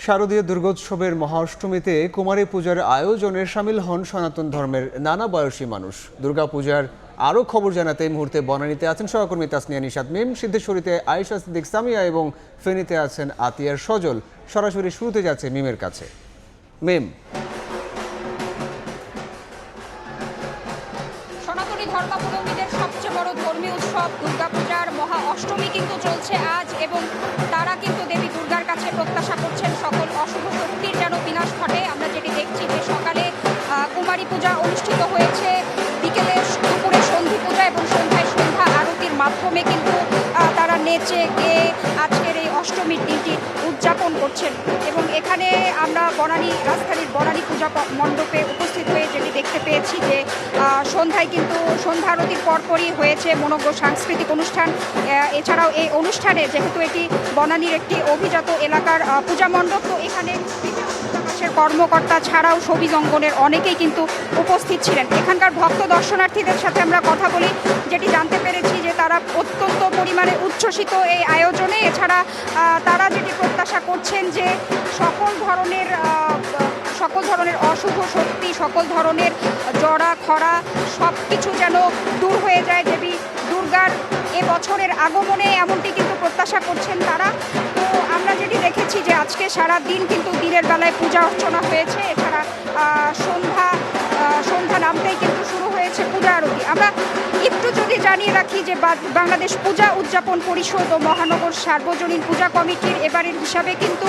শারদীয় দুর্গোৎসবের মহাঅষ্টমীতে কুমারী পূজার আয়োজনে সামিল হন সনাতন ধর্মের নানা বয়সী মানুষ। দুর্গাপূজার আরও খবর জানাতে এই মুহূর্তে বনানীতে আছেন সহকর্মী তাসনিয়া নিশাত মিম, সিদ্ধেশ্বরীতে আয়েশা সিদ্দিক সামিয়া এবং ফেনীতে আছেন আতিয়ার সজল। সরাসরি শুরুতে যাচ্ছে মিমের কাছে। মিম, সনাতনী ধর্মাবলম্বীদের সবচেয়ে বড় ধর্মীয় উৎসব দুর্গাপূজার মহা অষ্টমী কিন্তু চলছে আজ, এবং তারা কিন্তু দেবী দুর্গার কাছে প্রত্যাশা করছেন সকল অশুভ শক্তির যেন বিনাশ ঘটে। আমরা যেটি দেখছি যে সকালে কুমারী পূজা অনুষ্ঠিত হয়েছে, বিকেলে দুপুরে সন্ধি পূজা এবং সন্ধ্যায় সন্ধ্যা আরতির মাধ্যমে কিন্তু তারা নেচে গেয়ে আজকের এই অষ্টমীর দিনটি উদযাপন করছেন। এবং এখানে আমরা রাজধানীর বনানী পূজা মণ্ডপে উপস্থিত হয়ে যেটি দেখতে পেয়েছি যে সন্ধ্যায় কিন্তু সন্ধ্যা আরতির পরপরই হয়েছে মনোজ্ঞ সাংস্কৃতিক অনুষ্ঠান। এছাড়াও এই অনুষ্ঠানে যেহেতু এটি বনানীর একটি অভিজাত এলাকার পূজা মণ্ডপ, তো এখানে কর্মকর্তা ছাড়াও সবিজ অঙ্গনের অনেকেই কিন্তু উপস্থিত ছিলেন। এখানকার ভক্ত দর্শনার্থীদের সাথে আমরা কথা বলি, যেটি জানতে পেরেছি যে তারা অত্যন্ত পরিমাণে উচ্ছ্বসিত এই আয়োজনে। এছাড়া তারা যেটি প্রত্যাশা করছেন যে সকল ধরনের অশুভ শক্তি, সকল ধরনের জড়া খরা সব কিছু যেন দূর হয়ে যায় দেবী দুর্গার এবছরের আগমনে, এমনটি কিন্তু প্রত্যাশা করছেন তারা। তো আমরা যেটি দেখেছি যে আজকে সারা দিন কিন্তু দিনের বেলায় পূজা অর্চনা হয়েছে। এছাড়া সন্ধ্যা নামতেই কিন্তু শুরু হয়েছে পূজা আরতি। আমরা একটু যদি জানিয়ে রাখি যে বাংলাদেশ পূজা উদযাপন পরিষদ ও মহানগর সার্বজনীন পূজা কমিটির এবারের হিসাবে কিন্তু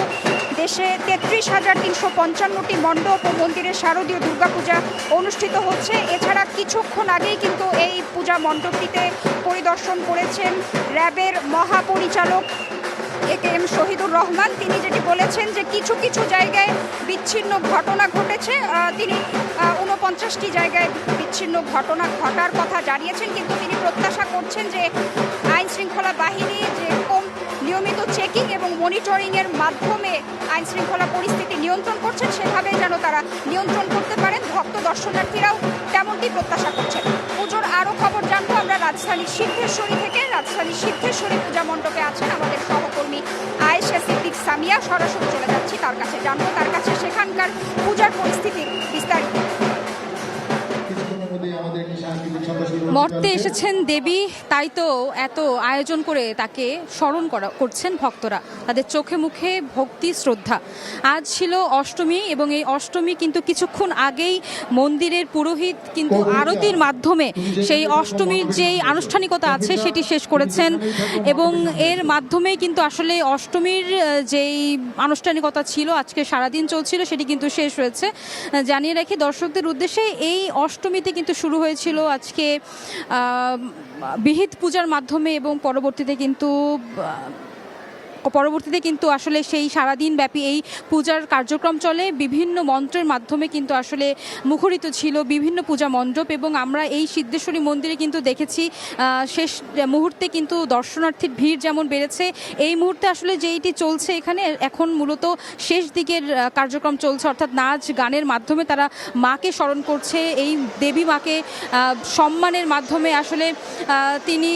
দেশে 33,355টি মণ্ডপ ও মন্দিরে শারদীয় দুর্গাপূজা অনুষ্ঠিত হচ্ছে। এছাড়া কিছুক্ষণ আগেই কিন্তু এই পূজা মণ্ডপটিতে পরিদর্শন করেছেন র্যাবের মহাপরিচালক AKM শহীদুর রহমান। তিনি যেটি বলেছেন যে কিছু কিছু জায়গায় বিচ্ছিন্ন ঘটনা ঘটেছে। তিনি 49টি জায়গায় বিচ্ছিন্ন ঘটনা ঘটার কথা জানিয়েছেন, কিন্তু তিনি প্রত্যাশা করছেন যে আইন শৃঙ্খলা বাহিনী যেরকম নিয়মিত চেকিং এবং মনিটরিংয়ের মাধ্যমে আইন শৃঙ্খলা পরিস্থিতি নিয়ন্ত্রণ করছেন, সেভাবে যেন তারা নিয়ন্ত্রণ করতে পারেন। ভক্ত দর্শনার্থীরাও তেমনটি প্রত্যাশা করছেন। পুজোর আরও খবর জানবো আমরা রাজধানীর সিদ্ধেশ্বরী থেকে। রাজধানীর সিদ্ধেশ্বরী পূজা মণ্ডপে আছেন আমাদের সহকর্মী আয়েশা সিদ্দিক সামিয়া। সরাসরি চলে যাচ্ছি তার কাছে, জানবো তার কাছে সেখানকার পূজার পরিস্থিতির বিস্তারিত। মর্তে এসেছেন দেবী, তাই তো এত আয়োজন করে তাকে স্মরণ করছেন ভক্তরা, তাদের চোখে মুখে ভক্তি শ্রদ্ধা। আজ ছিল অষ্টমী, এবং এই অষ্টমী কিন্তু কিছুক্ষণ আগেই মন্দিরের পুরোহিত কিন্তু আরতির মাধ্যমে সেই অষ্টমীর যেই আনুষ্ঠানিকতা আছে সেটি শেষ করেছেন, এবং এর মাধ্যমেই কিন্তু আসলে অষ্টমীর যেই আনুষ্ঠানিকতা ছিল আজকে সারাদিন চলছিল সেটি কিন্তু শেষ হয়েছে। জানিয়ে রাখি দর্শকদের উদ্দেশ্যে, এই অষ্টমীতে কিন্তু শুরু হয়েছিল আজকে বিহিত পূজার মাধ্যমে, এবং পরবর্তীতে কিন্তু আসলে সেই সারাদিন ব্যাপী এই পূজার কার্যক্রম চলে। বিভিন্ন মন্ত্রের মাধ্যমে কিন্তু আসলে মুখরিত ছিল বিভিন্ন পূজা মণ্ডপ, এবং আমরা এই সিদ্ধেশ্বরী মন্দিরে কিন্তু দেখেছি শেষ মুহূর্তে কিন্তু দর্শনার্থীর ভিড় যেমন বেড়েছে। এই মুহূর্তে আসলে যেইটি চলছে এখানে এখন মূলত শেষ দিকের কার্যক্রম চলছে, অর্থাৎ নাচ গানের মাধ্যমে তারা মাকে স্মরণ করছে। এই দেবী মাকে সম্মানের মাধ্যমে আসলে তিনি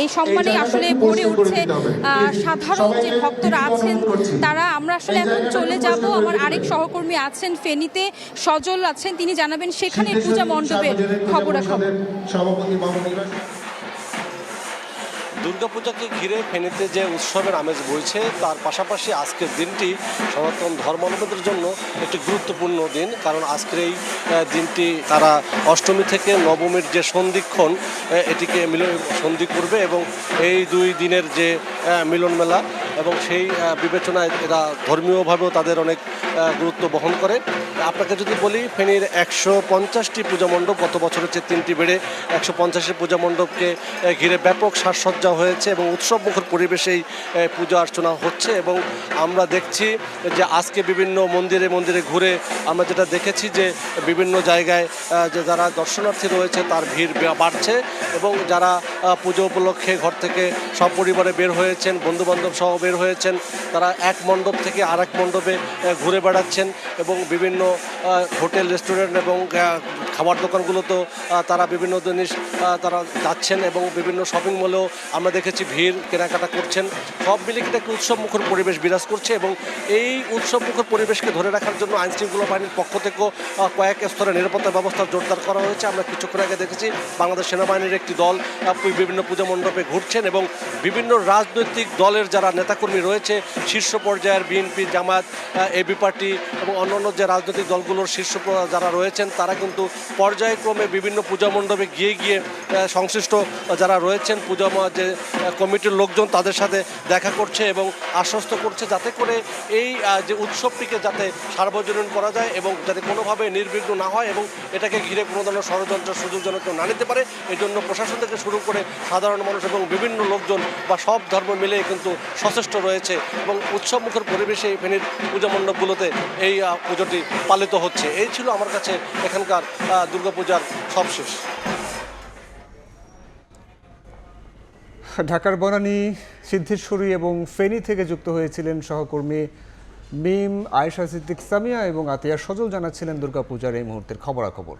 এই সম্মানে আসলে ভরে উঠছে সাধারণ যে ভক্তরা আছেন তারা। আমরা আসলে এখন চলে যাব, আমার আরেক সহকর্মী আছেন ফেনীতে, সজল আছেন, তিনি জানাবেন সেখানে পূজা মণ্ডপের খবরাখবর। দুর্গাপূজাকে ঘিরে ফেনীতে যে উৎসবের আমেজ বইছে, তার পাশাপাশি আজকের দিনটি সনাতন ধর্মাবলম্বীদের জন্য একটি গুরুত্বপূর্ণ দিন। কারণ আজকের এই দিনটি তারা অষ্টমী থেকে নবমীর যে সন্ধিক্ষণ, এটিকে সন্ধি করবে, এবং এই দুই দিনের যে মিলন মেলা, এবং সেই বিবেচনায় এরা ধর্মীয়ভাবেও তাদের অনেক গুরুত্ব বহন করে। আপনাকে যদি বলি, ফেনীর 150টি পূজা মণ্ডপ, গত বছরের চেয়ে 3টি বেড়ে 150টি পূজা মণ্ডপকে ঘিরে ব্যাপক সাজসজ্জা হয়েছে, এবং উৎসবমুখর পরিবেশেই পূজা অর্চনা হচ্ছে। এবং আমরা দেখছি যে আজকে বিভিন্ন মন্দিরে মন্দিরে ঘুরে আমরা যেটা দেখেছি যে বিভিন্ন জায়গায় যে যারা দর্শনার্থী রয়েছে তার ভিড় বাড়ছে, এবং যারা পুজো উপলক্ষে ঘর থেকে সপরিবারে বের হয়েছেন, বন্ধুবান্ধব সহ বের বের হয়েছেন, তারা এক মণ্ডপ থেকে আরেক মণ্ডপে ঘুরে বেড়াচ্ছেন এবং বিভিন্ন হোটেল রেস্টুরেন্ট এবং খাবার দোকানগুলোতেও তারা বিভিন্ন জিনিস তারা যাচ্ছেন এবং বিভিন্ন শপিং মলেও আমরা দেখেছি ভিড় কেনাকাটা করছেন। সব মিলিয়ে কিন্তু একটা উৎসবমুখর পরিবেশ বিরাজ করছে এবং এই উৎসবমুখর পরিবেশকে ধরে রাখার জন্য আইনশৃঙ্খলা বাহিনীর পক্ষ থেকেও কয়েক স্তরে নিরাপত্তা ব্যবস্থা জোরদার করা হয়েছে। আমরা কিছুক্ষণ আগে দেখেছি বাংলাদেশ সেনাবাহিনীর একটি দল বিভিন্ন পূজা মণ্ডপে ঘুরছেন এবং বিভিন্ন রাজনৈতিক দলের যারা নেতাকর্মী রয়েছে শীর্ষ পর্যায়ের বিএনপি, জামায়াত, এবি পার্টি এবং অন্যান্য যে রাজনৈতিক দলগুলোর শীর্ষ যারা রয়েছেন তারা কিন্তু পর্যায়ক্রমে বিভিন্ন পূজা মণ্ডপে গিয়ে গিয়ে সংশ্লিষ্ট যারা রয়েছেন পূজা যে কমিটির লোকজন তাদের সাথে দেখা করছে এবং আশ্বস্ত করছে যাতে করে এই যে উৎসবটিকে যাতে সার্বজনীন করা যায় এবং যাতে কোনোভাবে নির্বিঘ্ন না হয় এবং এটাকে ঘিরে কোনো ধরনের ষড়যন্ত্র সুযোগ যেন কেউ না নিতে পারে এই জন্য প্রশাসন থেকে শুরু করে সাধারণ মানুষ এবং বিভিন্ন লোকজন বা সব ধর্ম মিলে কিন্তু সচেষ্ট রয়েছে এবং উৎসবমুখর পরিবেশে ফেনীর পূজা মণ্ডপগুলোতে এই পুজোটি পালিত হচ্ছে। এই ছিল আমার কাছে এখানকার দুর্গাপূজার সবশেষ। ঢাকার বনানী, সিদ্ধেশ্বরী এবং ফেনী থেকে যুক্ত হয়েছিলেন সহকর্মী মিম, আয়েশা সিদ্দিক সামিয়া এবং আতিয়া সজল জানাচ্ছিলেন দুর্গাপূজার এই মুহূর্তের খবরাখবর।